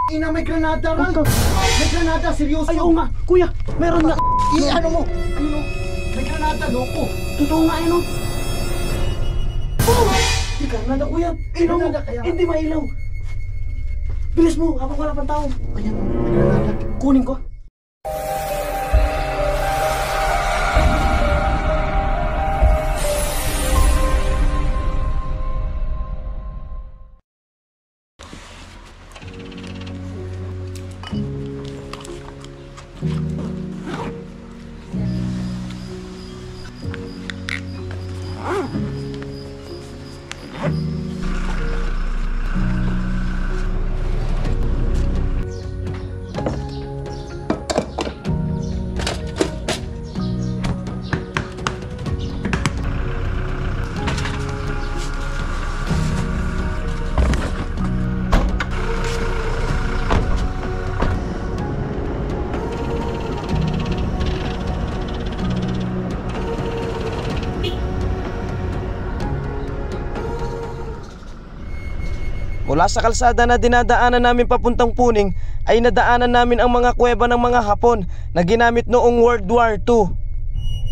Ina, may granada, Ral. May granada, seryoso. Ay, oo nga, kuya, meron nga. Ano mo? Ayun o. May granada, loko. Totoo nga, ano? Boom! Di granada, kuya. Ilaw mo, hindi mailaw. Bilis mo, habang wala pang tao. Ayan, may granada. Kunin ko. Mula sa kalsada na dinadaanan namin papuntang Puning ay nadaanan namin ang mga kuweba ng mga Hapon na ginamit noong World War II.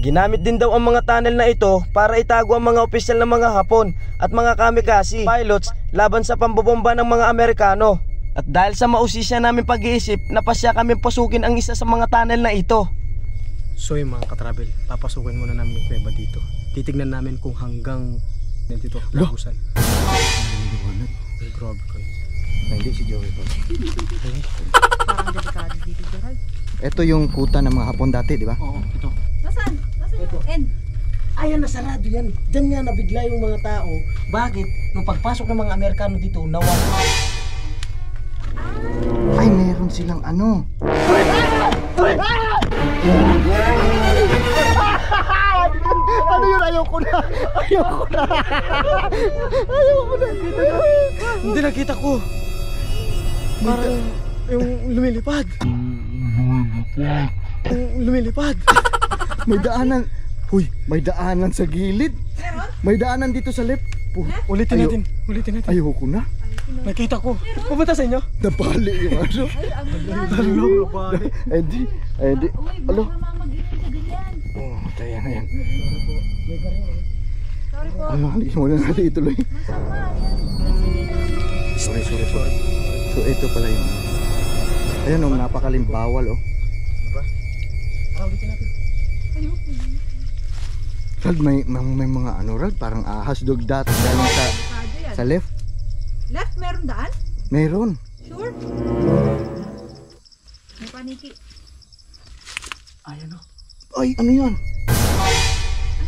Ginamit din daw ang mga tunnel na ito para itago ang mga opisyal ng mga Hapon at mga kamikaze pilots laban sa pambobomba ng mga Amerikano. At dahil sa mausisya namin pag-iisip, napasya kami pasukin ang isa sa mga tunnel na ito. So yung mga katravel, papasukin muna namin yung kuweba dito. Titignan namin kung hanggang dito lagusan. Ay, grabe ko. Hindi si Joey to. Parang delikado dito, Gerald. Ito yung kuta ng mga Hapon dati, di ba? Oo, ito. Nasaan? Nasaan Ito. yung end? Ayan, nasarado yan. Diyan nga nabigla yung mga tao. Bakit? Nung pagpasok ng mga Amerikano dito, nawala. Ay, meron silang ano. Ano yun? Ayoko na. Ayoko na. Ayoko na. Hindi nakita ko. Parang yung lumilipad. Lumilipad. May daanan. Huy, may daanan sa gilid. May daanan dito sa left. Ulitin natin. Ulitin natin. Ayoko na. Nakita ko. Pumunta sa inyo? Napali yung ano. Ay, ang ganda. Hello, napali. Hindi. Hindi. Uy, Alo. baka mamagit ka ganyan. Oh, tayo na yan. Sorry po. Ano, hindi mo na natin ituloy. Masama yan. Sorry. So, ito pala yung ano. Ayan oh, napakalimbawal oh. Ulitin natin. Rad, may mga ano Rad, parang ahas dugdat galing sa left. Left, meron daan? Meron. Sure? May paniki. Ayan o. Ay, ano yan?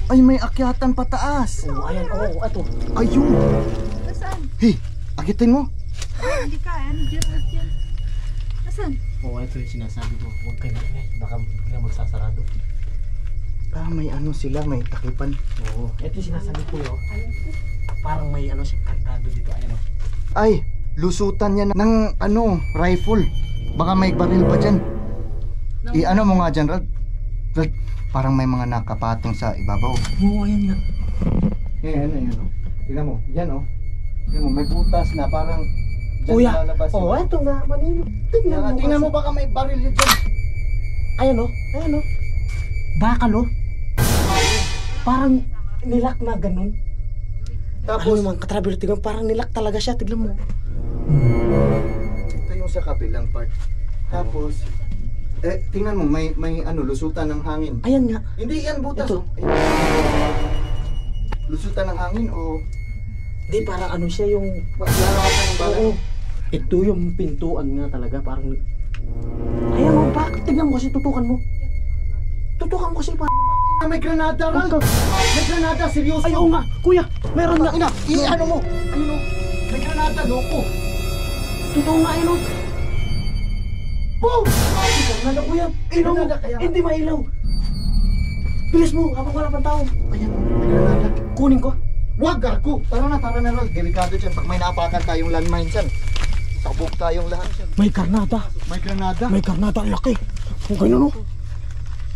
Ay, may akyatan pataas. Oh, ayan, oo, ito. Ayun. Nasaan? Hey, akitin mo. Hindi ka, ano Gerald yan? Nasaan? Oo, ito yung sinasabi ko. Huwag kayo na baka bigla magsasarado. Ah, may ano sila, may takipan. Oo, ito yung sinasabi ko yun. Parang may ano siya, kantado dito. Ayan o. Ay, lusutan niya ng ano, rifle. Baka may baril pa dyan. I-ano mo nga dyan, Rad. Rad, parang may mga nakapatong sa ibabaw. Oo, ayan nga. Ayan oh. Tingnan mo, yan oh. Tingnan mo, may butas na parang Kuya, lalabas oo, yung- ito nga, manino. Tingnan mo, baka may baril yun dyan. Ayan o, ayan o. Bakal o. Parang nilak na ganun. Tapos, Ano mga katravel, tignan, parang nilak talaga siya, tignan mo. ito yung sa kabilang part. Tapos, tingnan mo, may ano, lusutan ng hangin. Ayan nga. Hindi yan butas. Ito. Oh. Lusutan ng hangin o Di, parang ano siya yung... lalawasan ng bala. Oo. Ito yung pintuan nga talaga, parang... Ayan o, bakit? Tignan mo kasi, tutukan mo. Tutukan mo kasi, May granada, Ral. May granada, seryoso. Ay, oo nga, kuya, meron nga. Ina, ano mo? Ayun o. May granada, loko. Totoo nga, ayun o. Boom! Granada, kuya. Ilaw mo, Granada, kaya- hindi mailaw. Bilis mo, habang wala pang tao. Ayan o, may granada. Kunin ko. Wag, gago. Tara na, Ral. Delikado dyan. Pag may naapakan tayong landmine dyan, sabog tayong lahat. May karnada. May granada. May karnada, ang laki. Kung ganun o.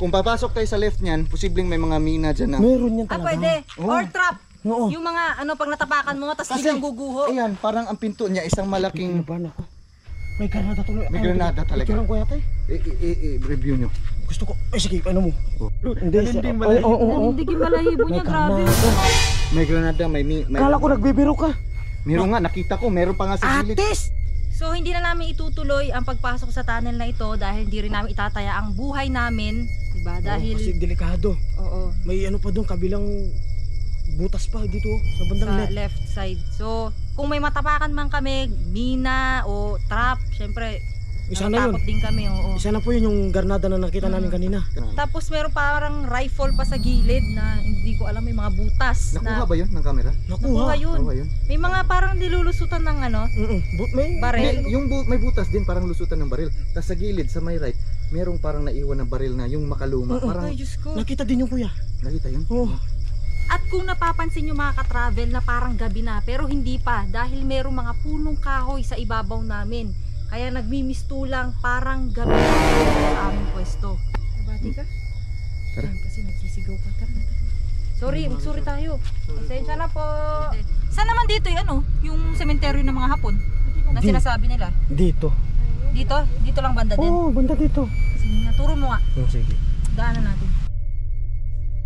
Kung papasok tayo sa left niyan, posibleng may mga mina dyan na. Meron yan Ah, talaga. pwede. Oo. Or trap. Oo. Yung mga ano, pag natapakan mo, tapos biglang guguho. Ayan, parang ang pinto niya isang malaking Kinabahan ako. May granada tuloy. May granada talaga. Ito lang kuya tay. Review nyo. Gusto ko. Ay sige, ano mo? Hindi. Nanindig balahibo. Nanindig yung balahibo niya, grabe. May granada, may Kala ko nagbibiro ka. meron nga, nakita ko, meron pa nga sa gilid. So hindi na namin itutuloy ang pagpasok sa tunnel na ito dahil hindi rin namin itataya ang buhay namin, 'di ba? Dahil Kasi delikado. oo, May ano pa doon, kabilang butas pa dito sa bandang sa left. left side. So kung may matapakan man kami, mina o trap, syempre Isa na yun. natatakot din kami, oo. Isa na po yun yung granada na nakita namin kanina. Tapos meron parang rifle pa sa gilid na hindi ko alam, may mga butas Nakuha na ba yun ng camera? nakuha yun. Nakuha yun? May mga parang nilulusutan ng ano, May barel. May butas din, parang lusutan ng baril. Tapos sa gilid, sa may right, merong parang naiwan na baril na yung makaluma. Parang Ay, Diyos ko. nakita din yung kuya. nakita yun? Oh. At kung napapansin nyo mga ka-travel na parang gabi na, pero hindi pa dahil merong mga punong kahoy sa ibabaw namin. Kaya nagmimistulang parang gabi sa aming pwesto. Nabati ka? Tara. Ayun, kasi nagsisigaw ka. Tara. Sorry, magsorry tayo. Pasensya na po. Saan naman dito yung sementeryo ng mga Hapon na sinasabi nila? Dito. Dito? Dito lang banda din? Oh, banda dito. Sige, naturo mo nga. Oh, sige. Daanan natin.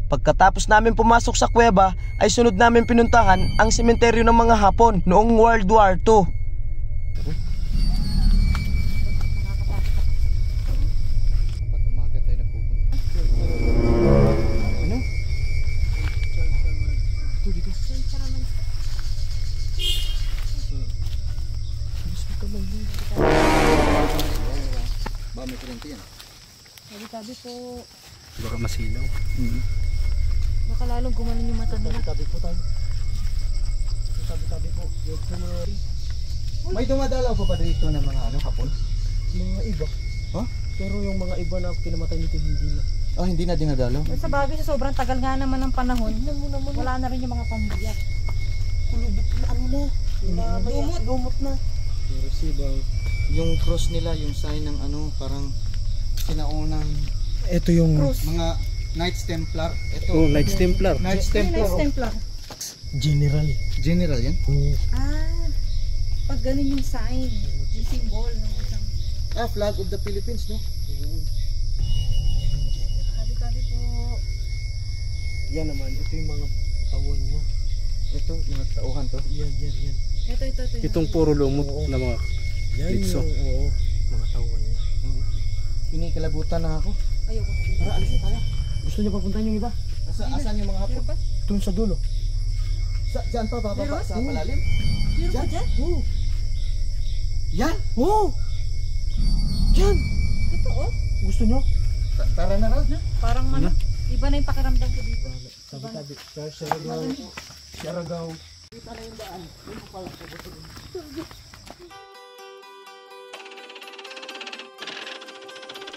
Pagkatapos namin pumasok sa kuweba ay sunod namin pinuntahan ang sementeryo ng mga Hapon noong World War II. Dapat umaga tayo nagpupunta. Ano? Dito. Ba, may kurente yan. Tabi-tabi po. Baka masilaw. Baka lalong gumanon yung mata nila. Tabi po tayo. Tabi po. May dumadalaw pa ba dito ng mga Hapon? Mga iba. Ha? Pero yung mga iba na kinamatay nito hindi na. Oh, hindi na dinadalaw. Sa bagay, sa sobrang tagal nga naman ng panahon, wala na rin yung mga pambiyak. Kulubot na ano na. Lumot na. Pero sibang, yung cross nila, yung sign ng parang sinaunang Ito yung mga Knights Templar. Ito. Oh, Knights Templar. Knights Templar. Templar. General. General yan? Oh. Pag ganun yung sign, yung symbol ng isang Flag of the Philippines, no? tabi-tabi po. Yan naman, ito yung mga tawon niya. Ito, mga tauhan to. Yan. Ito. Itong puro lumot na mga litso. Oo, mga tawon niya. Pinikilabutan na ako. Ayoko na dito. Tara, alis na tayo. Gusto niyo papuntahan yung iba? Asan yung mga Hapon? Meron pa? Doon sa dulo. Diyan pa, bababa sa malalim? Meron pa dyan? Oo. Yan! Oh! Yan! Ito oh. Gusto niyo? Tara na rin. Parang iba na yung pakiramdam ko dito. Tabi-tabi. Siaragaw.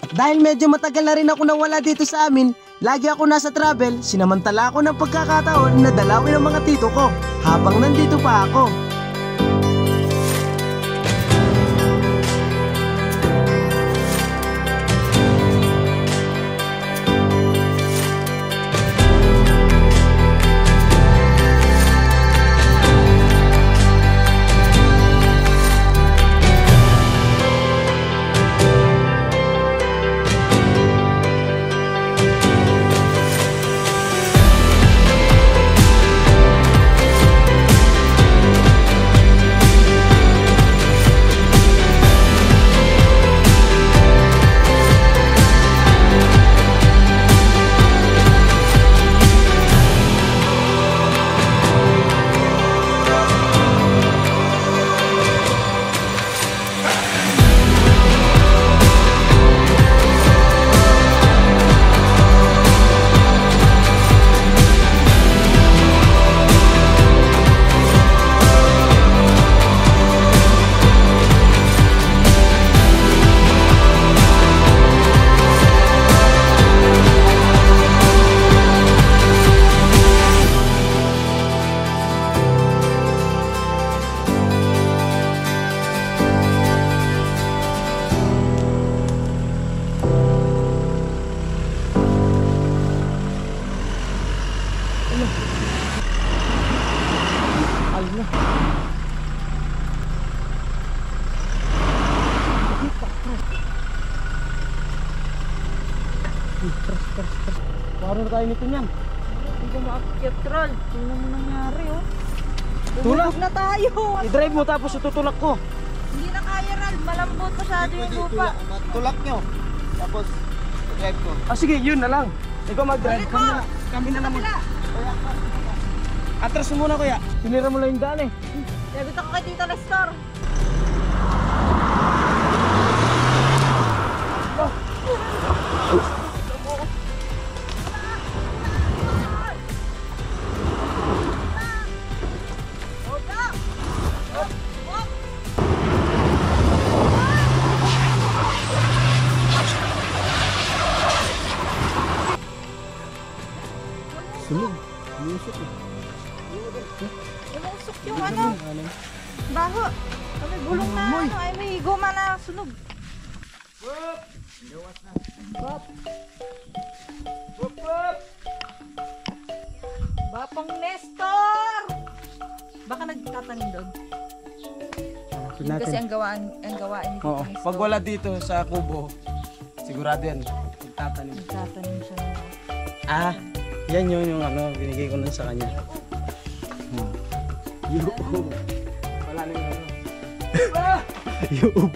Dahil medyo matagal na rin ako nawala dito sa amin, lagi ako nasa travel, sinamantala ako ng pagkakataon na dalawin ang mga tito ko habang nandito pa ako. Araw na tayo nito niyan. Hindi ko maakyat, Ral. Tingnan mo nangyari, oh. Tulak? Bumubog na tayo. I-drive mo tapos tutulak ko. Hindi na kaya, Ral. Malambot masyado yung lupa. Tulak nyo. Tapos, drive ko. Ah sige, yun na lang. Ikaw mag-drive. Pilit mo. Kami na naman. Kabila. Atras mo muna kuya. Tinira mo lang yung daan eh. Sagot ako kay Tita Nestor. Sunog. Lusok eh. Umusok yung ano. Baho. May gulong na ano. Ay, may goma na sunog. Bop. Bapang Nestor! Baka nagtatanim doon. Yun kasi ang gawain ni Oo. Tita Nestor. Pag wala dito sa kubo, sigurado yan. Magtatanim. Nagtatanim siya ng Ah, yan yung ano, binigay ko nun sa kanya. Yuub. Wala na yung ano. Yuub.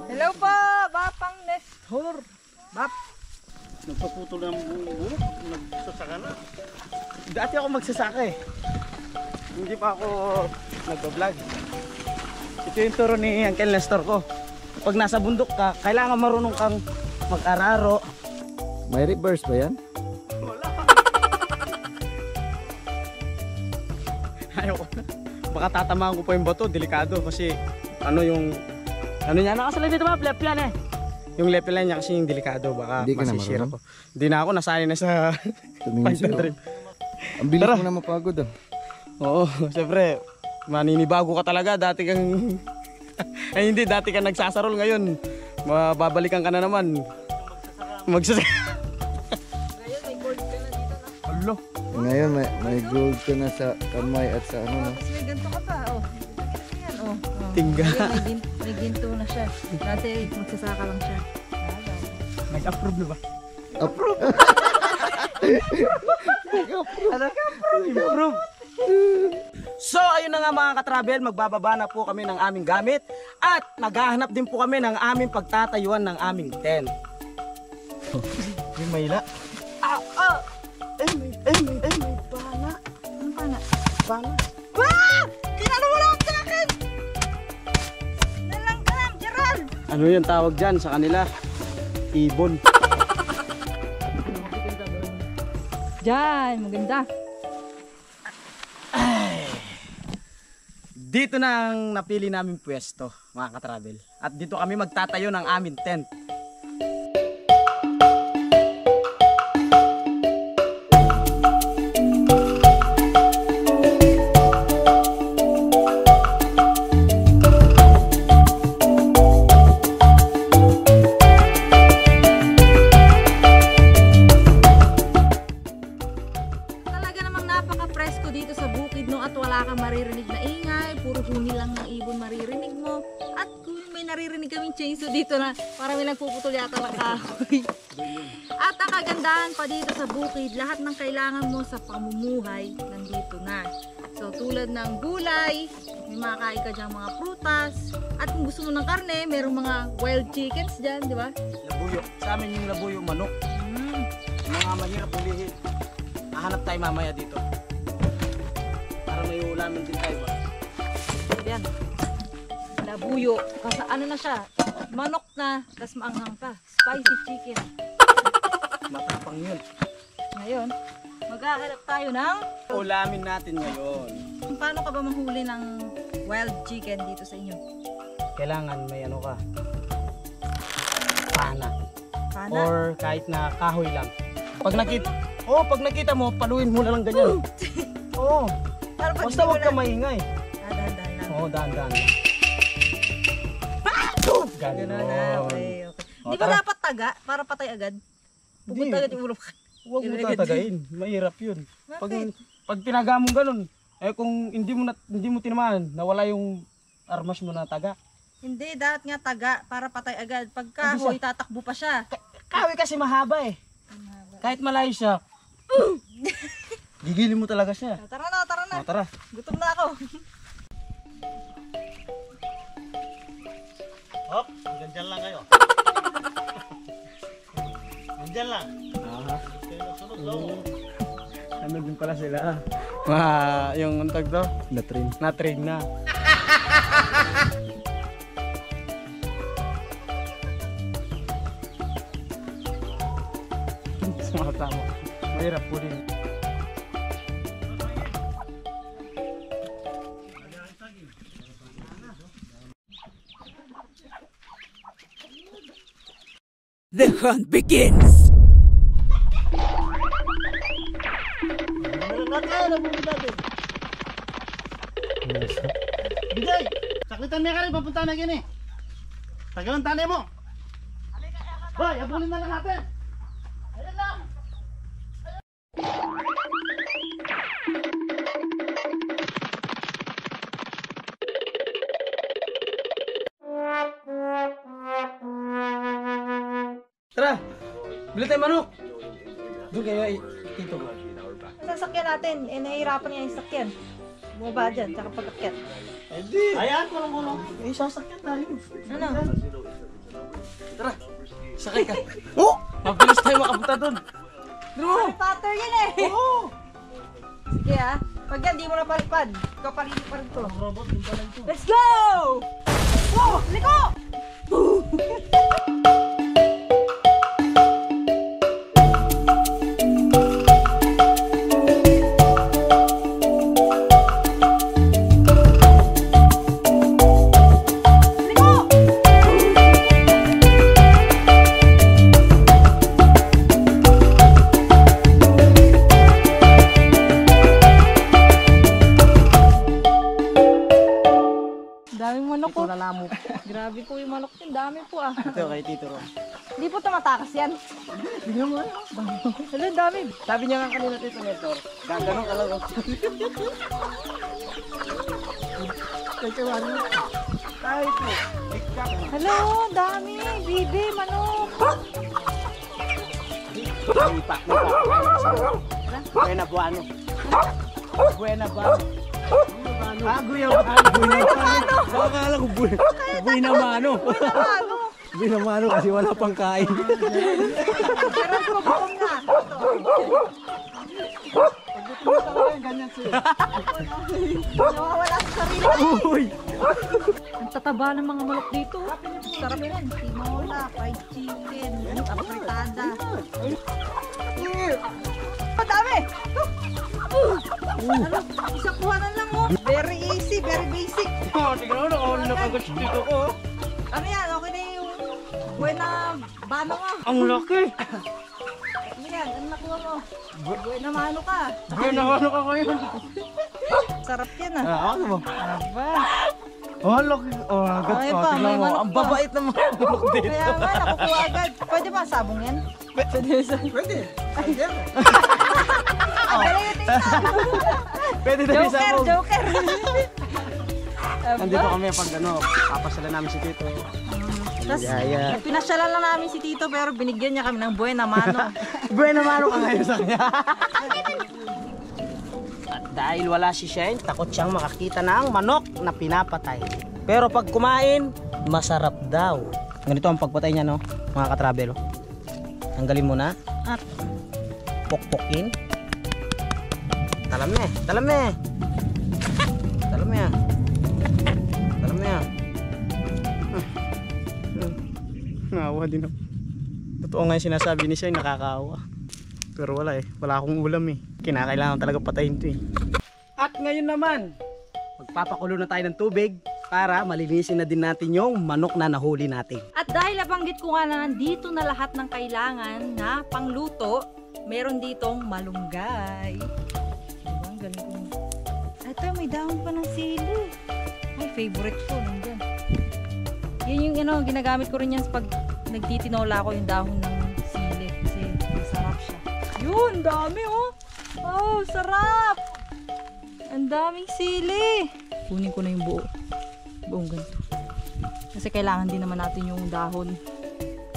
Hello po, Bapang Nestor. Bap. Nagpaputol ng buhok, nagsasaka na. Dati ako magsasaka eh. Hindi pa ako nag-vlog. Ito yung turo ni Uncle Nestor ko. Pag nasa bundok ka, kailangan marunong kang mag-araro. May reverse ba yan? Ayoko na. Baka tatamaan ko pa yung bato, delikado kasi ano yung ano niya, nakasalan dito ba? Plep-plan eh. Yung lepelan niya kasi yung delikado, baka Hindi ka na masisira marunong? ko. Hindi na ako, nasanay na sa Tumingin Python sa'yo. trip. Ang bilis Tara. mo na mapagod ah. Oo, syempre, maninibago ka talaga, dati kang ay hindi, dati kang nagsasarol ngayon. Mababalikan ka na naman. Magsasaka. Ngayon, may gold ka na dito na. Alo. Ngayon may gold ka na sa kamay at sa ano no. Tapos may ganito ka pa, oh. Ayan, oh. Tingga. Ayun, may ginto na siya. Dati magsasaka lang siya. Nag-approve na ba? Approve. Improve. So ayun na nga mga katravel, magbababa na po kami ng aming gamit at naghahanap din po kami ng aming pagtatayuan ng aming tent. Yung mayla. May bana. Ano pa na? Bana. Ah! Kinano mo lang sa akin! Nalang ka lang, Gerald! Ano yung tawag dyan sa kanila? Ibon. Diyan, maganda. Dito na ang napili namin pwesto, mga katravel. At dito kami magtatayo ng aming tent. Talaga namang napaka-presko dito sa bukid, no? At wala kang maririnig na ingay, puro huni lang ng ibon maririnig mo. At kung may naririnig kaming chainsaw dito na parang may nagpuputol yata ng kahoy. At ang kagandahan pa dito sa bukid, lahat ng kailangan mo sa pamumuhay nandito na. So tulad ng gulay, may makakain ka dyan mga prutas. At kung gusto mo ng karne, merong mga wild chickens dyan, di ba? Labuyo. Sa amin yung labuyo manok. Mm. Mga mahirap ulihin. Hahanap tayo mamaya dito. Para may ulamin din tayo ba? Yan. Labuyo. Kasi ano na siya, manok na, tas maanghang pa. Spicy chicken. Matapang yun. Ngayon, maghahanap tayo ng Ulamin natin ngayon. paano ka ba mahuli ng wild chicken dito sa inyo? Kailangan may ano ka. Pana. Pana? Or kahit na kahoy lang. Pag nakita mo, paluin mo na lang ganyan. Oo. Para pag Basta hindi huwag mo ka na- maingay. Dahan-dahan lang. Oo, dahan-dahan. Ganun na, okay, okay. O, Di ba tara. dapat taga? Para patay agad? Pupunta Hindi. agad yung ulo. Huwag mo Ilagay tatagain. Mahirap yun. Pag, Bakit? pag tinaga mo ganun, eh kung hindi mo tinamaan, nawala yung armas mo na taga. Hindi, dapat nga taga para patay agad. Pag kahoy, tatakbo pa siya. Kahoy kasi mahaba eh. Kahit malayo siya. Gigilin mo talaga siya. Tara na, tara na. O, tara. Gutom na ako. Hop, ganyan lang kayo. Ganyan lang. Sunod-sunod. Ano din pala sila. Yung untag to? Na-train. Na-train na. Sumatama. Mahirap po din. The hunt begins! Bijay, saklitan niya ka rin, papunta na gini. Tagal ang tanay mo. Hoy, abulin na lang natin. Ayan lang. Tara! Bili tayo manok! Doon kayo tito. Ang sasakyan natin, nahihirapan niya yung sakyan. Bumaba dyan, tsaka pag-akyat. Ayan, kulong-kulong. Eh, sasakyan tayo. Ano? Tara! Sakay ka. Oh! Mabilis tayo makapunta doon. Harry Potter yan eh! Oo! Sige ah, pag yan, di mo na palipad. Ikaw palipad pa rin to. Robot, din pa lang ito. Let's go! Oh, liko! Daming manok ko. Nalamo. Grabe po yung manok yun. Dami po ah. Ito kay Tito Ron. Hindi po tumatakas yan. Bigyan mo ano? Hala, dami. Sabi niya nga kanina Tito Nestor, gaganong ka lang. Kahit po. Hello, dami. Bibi, manok. Buena buano. Buena buano. Guya buano. Akala ko buena mano. Ano? Buena mano kasi wala pang kain. Pero ko bukong na. Nawawala sa sarili. Uy! Ang tataba ng mga manok dito. Sarap yan. Tinola, fried chicken, apritada. Ang dami! Ano? Isang kuhanan lang oh. Very easy, very basic. Tignan mo, nakagat dito ko. Ano yan? Okay na yung buena bano mo. Ang laki! Ano yan? Ano nakuha mo? Buena mano ka. Buena mano ka ngayon. Sarap yan ah. Ako mo. Aba. Oh, laki. Oh, agad Ay ko. pa, Tignan may mo. manok Ang pa. babait ng mga manok dito. Kaya nga, nakukuha agad. Pwede ba sabong yan? Pwede. Ang galing yung tingnan. Pwede na isa Joker, mo. Joker. Nandito kami pag papasala namin si Tito. Tapos, Yaya. pinasyalan lang namin si Tito pero binigyan niya kami ng buena mano. Buena mano ka ngayon sa kanya. At dahil wala si Shane, takot siyang makakita ng manok na pinapatay. Pero pag kumain, masarap daw. Ganito ang pagpatay niya, no? Mga katravel. Tanggalin mo na at pokpokin. Talam na eh. Talam na eh. Talam na yan. Talam na yan. Nawa din ako. Totoo nga yung sinasabi ni Shane, nakakaawa. Pero wala eh. Wala akong ulam eh. Kinakailangan talaga patayin to eh. At ngayon naman, magpapakulo na tayo ng tubig para malinisin na din natin yung manok na nahuli natin. At dahil nabanggit ko nga na nandito na lahat ng kailangan na pangluto, meron ditong malunggay. Diba? Ang galing ko. Ito, may dahon pa ng sili. Ay, favorite ko. Nandyan. Yun yung ginagamit ko rin yan pag nagtitinola ko yung dahon ng sili. Kasi masarap siya. Yun, dami oh. Oh, sarap. Ang daming sili. Kunin ko na yung buong ganito. Kasi kailangan din naman natin yung dahon.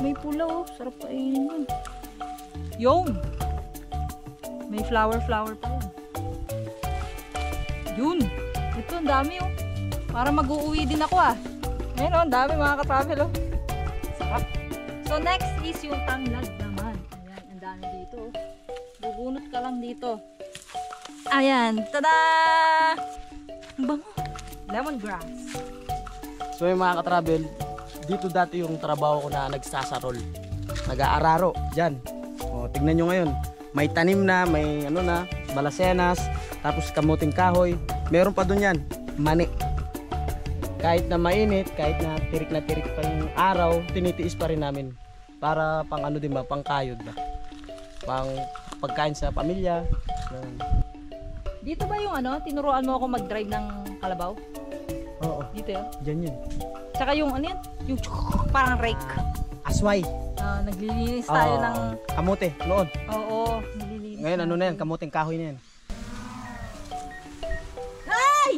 may pula oh. Sarap kainin yun. Yung! May flower pa yun. Yun! Ito, ang dami oh. Para mag-uuwi din ako ah. Ayun oh, ang dami mga ka-travel oh. Sarap. So next is yung tanglad naman. Ayan, ang dami dito oh. Bubunot ka lang dito. Ayan, tada! Bango! Lemongrass. So yung mga ka-travel, dito dati yung trabaho ko na nagsasarol. Nag-aararo, dyan. O, tignan nyo ngayon. May tanim na, may ano na, balasenas, tapos kamuting kahoy. Meron pa dun yan, mani. Kahit na mainit, kahit na tirik pa yung araw, tinitiis pa rin namin. Para pang ano din ba, pang kayod ba. Pang pagkain sa pamilya. Dito ba yung ano, tinuruan mo ako mag-drive ng kalabaw? Oo, Dito yun? dyan yun. Tsaka yung ano yan? Yung parang rake. Asway. Naglilinis tayo ng... Kamote, noon. Oo, naglilinis. Ngayon ano na yan, kamuting kahoy na yan. Ay!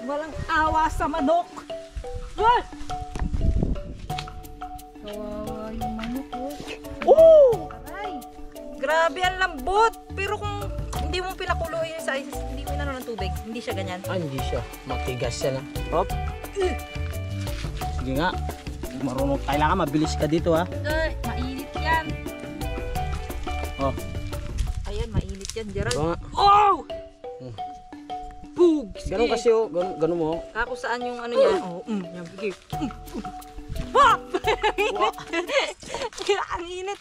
Walang awa sa manok! What? Kawawa yung manok oh. Oh! Aray! Grabe ang lambot! Pero kung hindi mo pinakuloy sa ice, hindi mo inano ng tubig, hindi siya ganyan. Ah, hindi siya. Matigas siya na. Hop. Sige nga. Marunong. Kailangan mabilis ka dito ha. Mainit yan. Oh. Ayan, mainit yan, Gerald. Diba nga? Oh! Pug! Ganun kasi oh. Ganun mo. Kako saan yung ano niya? Oh, yan, bigay. Pop! Ang init.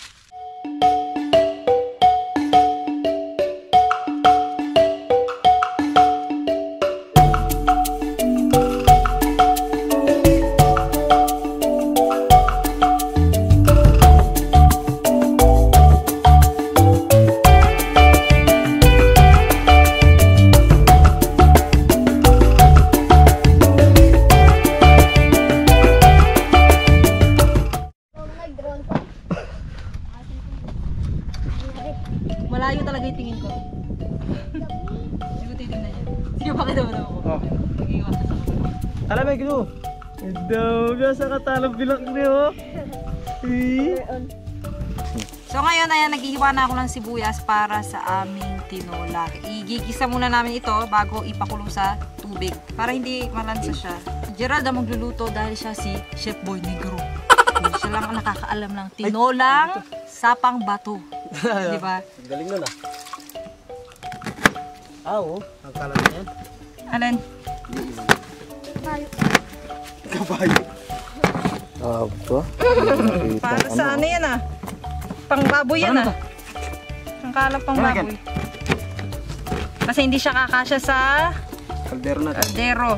Malayo talaga yung tingin ko. Hindi ko titignan yan. Sige, pakita mo na ako. Oh. Mag-iwas ako. Alam mo gitu. Daw biasa katalang bilak niyo. So ngayon, ayan, naghihiwa na ako ng sibuyas para sa aming tinola. Igigisa muna namin ito bago ipakulo sa tubig. Para hindi malansa siya. Gerald ang magluluto dahil siya si Chef Boy Negro. Siya lang ang nakakaalam ng tinolang sapang bato. Diba? Galing nun ah. Ah oh. Ang kalat niyan. Alin? Kabayo. Aba. Para sa ano yan ah? Pang baboy yan ah. Ang kalap pang baboy. Kasi hindi siya kakasya sa Kaldero na. kaldero.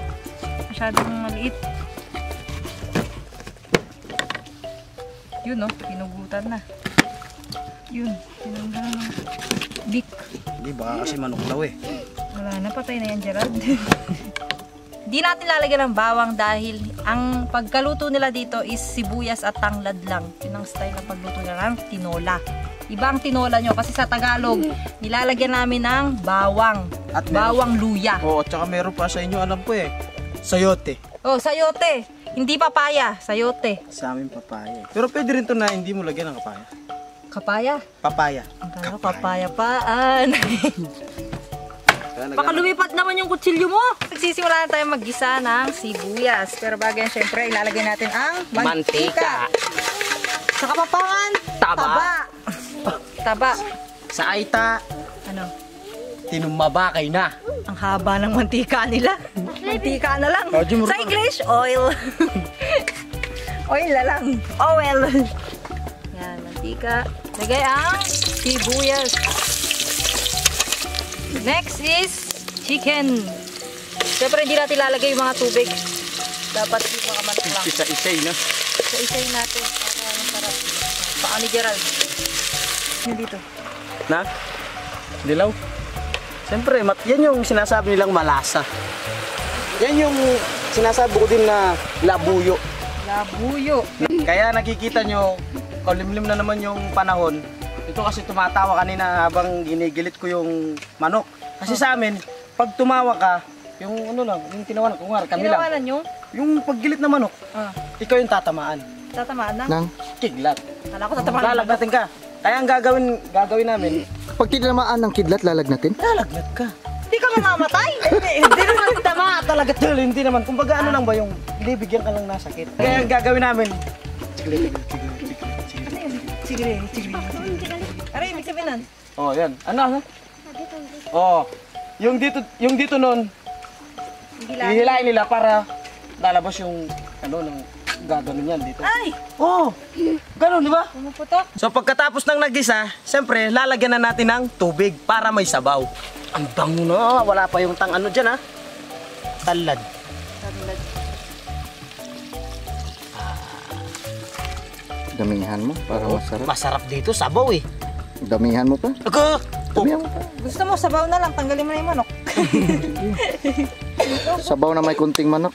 Masyadong maliit. Yun oh, pinugutan na. Yun, pinugutan na. Bik. Hindi baka kasi manok daw eh. Wala na, patay na yan, Gerald. Di natin lalagyan ng bawang dahil ang pagkaluto nila dito is sibuyas at tanglad lang. Yun ang style ng pagluto nila ng tinola. Iba ang tinola nyo kasi sa Tagalog, nilalagyan namin ng bawang. At Bawang luya. Oo, at saka meron pa sa inyo, alam ko eh. Sayote. Oh, sayote. Hindi papaya, sayote. Sa amin papaya. Pero pwede rin to na hindi mo lagyan ng kapaya. Kapaya. Papaya. Ang kala, papaya-paan. Baka lumipat naman yung kutsilyo mo. Nagsisimula na tayo maggisa ng sibuyas. Pero bago yan, syempre, ilalagay natin ang mantika. Sa Kapampangan, taba. Taba. Sa Aita, Ano? tinumabakay na. Ang haba ng mantika nila. Mantika na lang. Oh, Jim, Sa English, oil. Oil na lang. Oil. Yan, mantika. Lagay ang sibuyas. Next is chicken. Siyempre, hindi natin lalagay yung mga tubig. Dapat yung mga manok lang. Isa-isay na. So, isayin natin. Para masarap. Paa ni Gerald. Yun dito. Na? Dilaw? Siyempre, yan yung sinasabi nilang malasa. Yan yung sinasabi ko din na labuyo. Labuyo. Kaya nakikita nyo, kalimlim na naman yung panahon. Ito kasi tumatawa kanina habang ginigilit ko yung manok. Kasi sa amin, pag tumawa ka, yung ano lang, yung tinawanan ko nga, kami lang. Ginawanan nyo? Yung paggilit na manok, Ah. ikaw yung tatamaan. Tatamaan na. Nang, Kidlat. Kala ko tatamaan na. Lalagnatin ka. Kaya ang gagawin namin, pag tinamaan ng kidlat, lalagnatin? lalagnat ka. Hindi ka mamamatay. Hindi naman tama talaga tol, hindi naman. Kumbaga ano lang ba yung bibigyan ka lang na sakit. Kaya ang gagawin namin, Sige. Aray, ibig sabihin nun. oh yan. Ano? Oh, yung dito nun, hihilain nila para lalabas yung ano ng gagawin yan dito. Ay! Oh, ganun di ba? Pumuputok. So pagkatapos ng nagisa, siyempre lalagyan na natin ng tubig para may sabaw. Ang bango na, wala pa yung ano dyan ha. Talad. Damihan mo para masarap. Masarap dito, sabaw eh. Damihan mo pa? Ako! Damihan mo pa. Gusto mo, sabaw na lang. Tanggalin mo na yung manok. Sabaw na may kunting manok.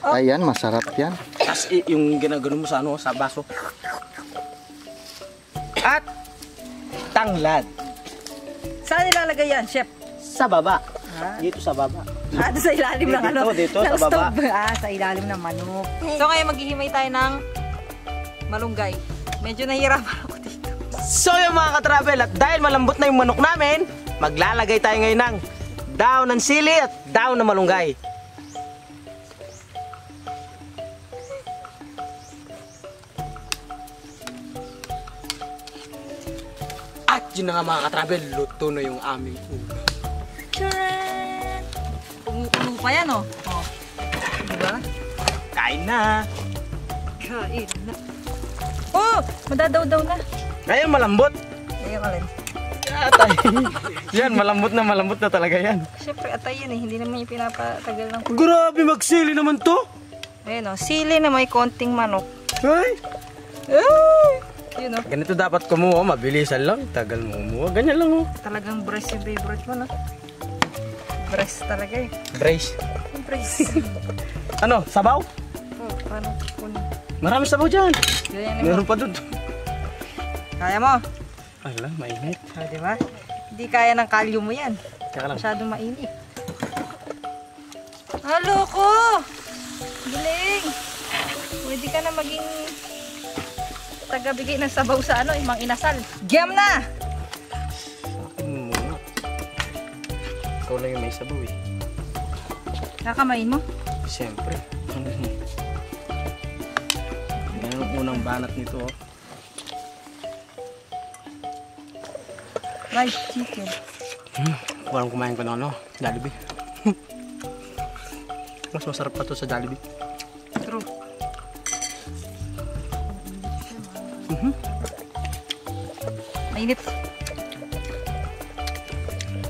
Ayan, masarap yan. Tapos yung ginagano mo sa ano, sa baso. At tanglad. Saan nilalagay yan, chef? Sa baba. Dito sa baba. Sa ilalim ng ano? Dito, ng sa baba. stove. Sa ilalim ng manok. So ngayon maghihimay tayo ng malunggay. Medyo nahihirapan ako dito. So yung mga ka-travel, at dahil malambot na yung manok namin, maglalagay tayo ngayon ng daon ng sili at daon ng malunggay. At yun na nga mga ka-travel, luto na yung aming ulam. Tcharan! Kumukulo pa yan, oh. Oh. Diba? Kain na! Kain na. Oh! Madadaw-daw na. Ngayon malambot. Ayun ka rin. Atay. Yan, malambot na talaga yan. Siyempre, atay yun eh. Hindi naman yung pinapatagal ng... Grabe, magsili naman to. Ayun, oh. Sili na may konting manok. Ay! Ay! Yun, oh. Ganito dapat kumuha, mabilisan lang. Tagal mo kumuha, ganyan lang oh. Talagang breast yung favorite mo, no? Breast talaga eh. Brace. Yung breast. Ano, sabaw? Oh, paano kunin? Marami sabaw dyan. Ganyan Meron mo. pa dun. Kaya mo? Ala, mainit. Oh, di ba? Hindi kaya ng kalyo mo yan. Teka lang. Masyadong mainit. Halo ko! Galing! Pwede ka na maging tagabigay ng sabaw sa ano, imang inasal. Gem na! Ikaw lang yung may sabaw eh. Kakamain mo? Siyempre. Yan ang unang banat nito oh. Rice chicken. Walang kumain ko ng ano, Jollibee. Mas masarap pa to sa Jollibee. True. Mainit.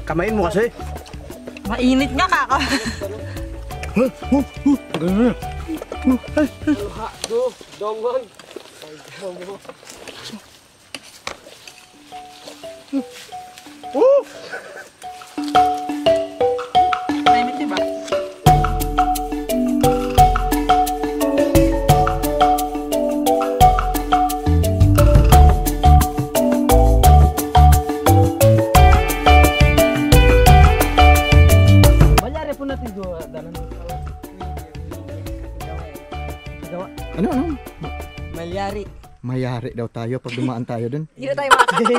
Kamain mo kasi. Mainit nga kaka. Mainit diba? Balyari po natin doon. Dalan mo. Ano? Malyari. Mayari daw tayo pag dumaan tayo dun. Hindi na tayo makakita.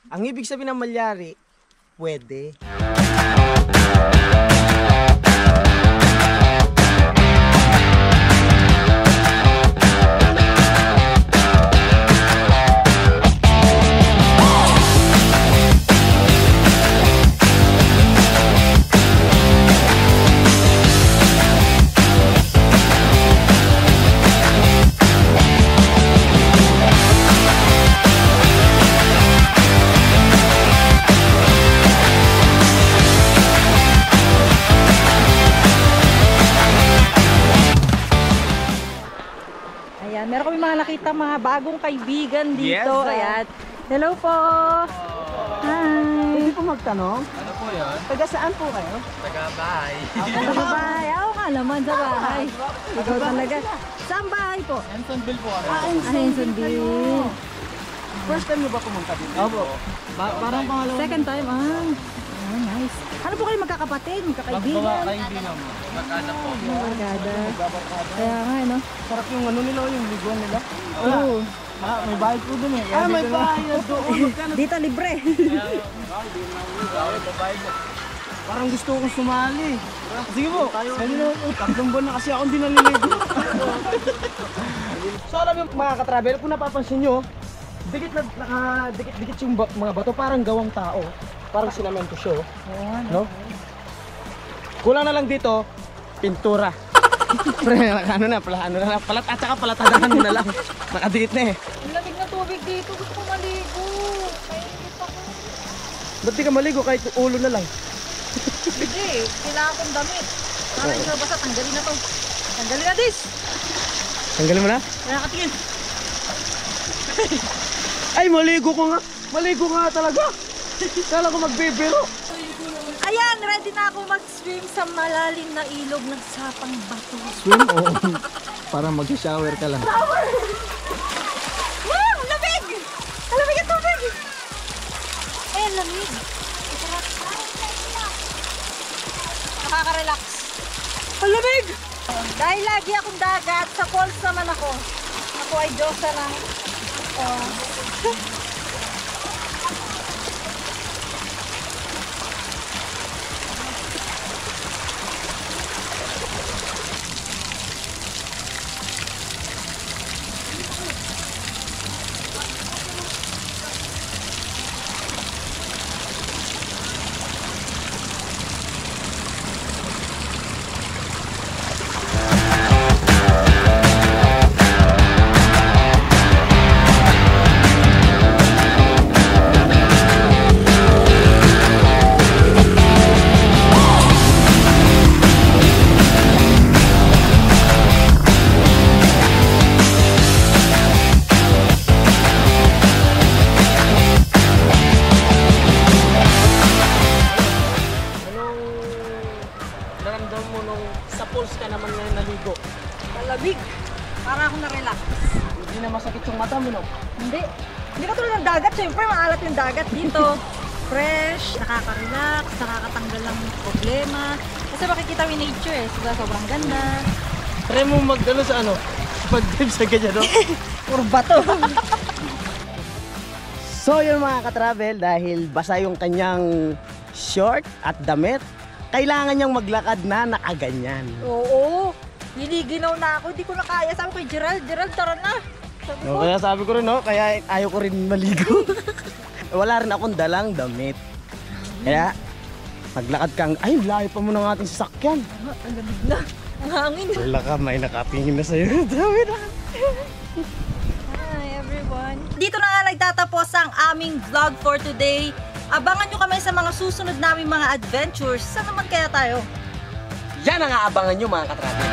Ang ibig sabihin ng malyari, pwede. Ayan, meron kami mga nakita mga bagong kaibigan dito. Yes, Ayan. Hello po. Hi. Pwede po magtanong? Ano po yan? Taga saan po kayo? Taga-bahay. Oo nga naman, sa bahay. Ikaw talaga. Saan bahay po? Hensonville po kami. Hensonville. First time nyo ba pumunta dito? Opo. Parang pangalawa. Second time, ah. Nice. Nice. Ano po kayo magkakapatid? Magkakaibigan? Magkakada. Kaya nga, no? Sarap yung ano nila, yung liguan nila. Oo. May bayad po dun eh. May bayad doon. Dito libre. Parang gusto kong sumali. Sige po. Tatlong buwan na kasi ako hindi naliligo. So alam yung mga katravel, kung napapansin nyo, dikit yung mga bato, parang gawang tao. Parang sinamento siya, no? Kulang na lang dito, pintura. Pre, ano na, palat at saka palatadahan mo na lang. Nakadikit na eh. Ang lamig na tubig dito. Gusto ko maligo. Mainit ako. Ba't di ka maligo kahit ulo na lang? Hindi. Kailangan kong damit. Para yung basta tanggalin na to. Tanggalin na this. Tanggalin mo na? Kaya katingin. Ay, maligo ko nga. Maligo ka nga talaga. Kala ko magbibiro. Ayan, ready na ako mag-swim sa malalim na ilog ng sapang bato. Swim o para mag-shower ka lang? Wow! Lamig! Lamig ang tubig! Ayan, lamig. Nakaka-relax. Ang lamig! Dahil lagi akong dagat, sa falls naman ako. Ako ay Diyosa ng... Naramdam mo nung sa pools ka naman ngayon naligo? Malamig. Para ako na-relax. Hindi na masakit yung mata mo, no? Hindi. Hindi ka tulad ng dagat. Siyempre, maalat yung dagat dito. Fresh, nakaka-relax, nakakatanggal ng problema. Kasi makikita mo yung nature eh. Sobrang ganda. Try mo mag-ano sa ano? Pag-dive sa ganyan, no? Puro bato. So yun mga ka-travel, dahil basa yung kanyang short at damit, kailangan niyang maglakad na nakaganyan. Oo. Niliginaw na ako. Hindi ko na kaya. Sabi ko, Gerald, tara na. Sabi ko, No, kaya sabi ko rin, no? Kaya ayaw ko rin maligo. Wala rin akong dalang damit. Kaya, maglakad kang, ay, layo pa mo ng ating sasakyan. ang lamig na. Ang hangin. Wala ka, may nakapingin na sa'yo. Dami na. Hi everyone. Dito na nga nagtatapos ang aming vlog for today. Abangan nyo kami sa mga susunod naming mga adventures. Saan naman kaya tayo? Yan ang aabangan nyo mga ka-travel.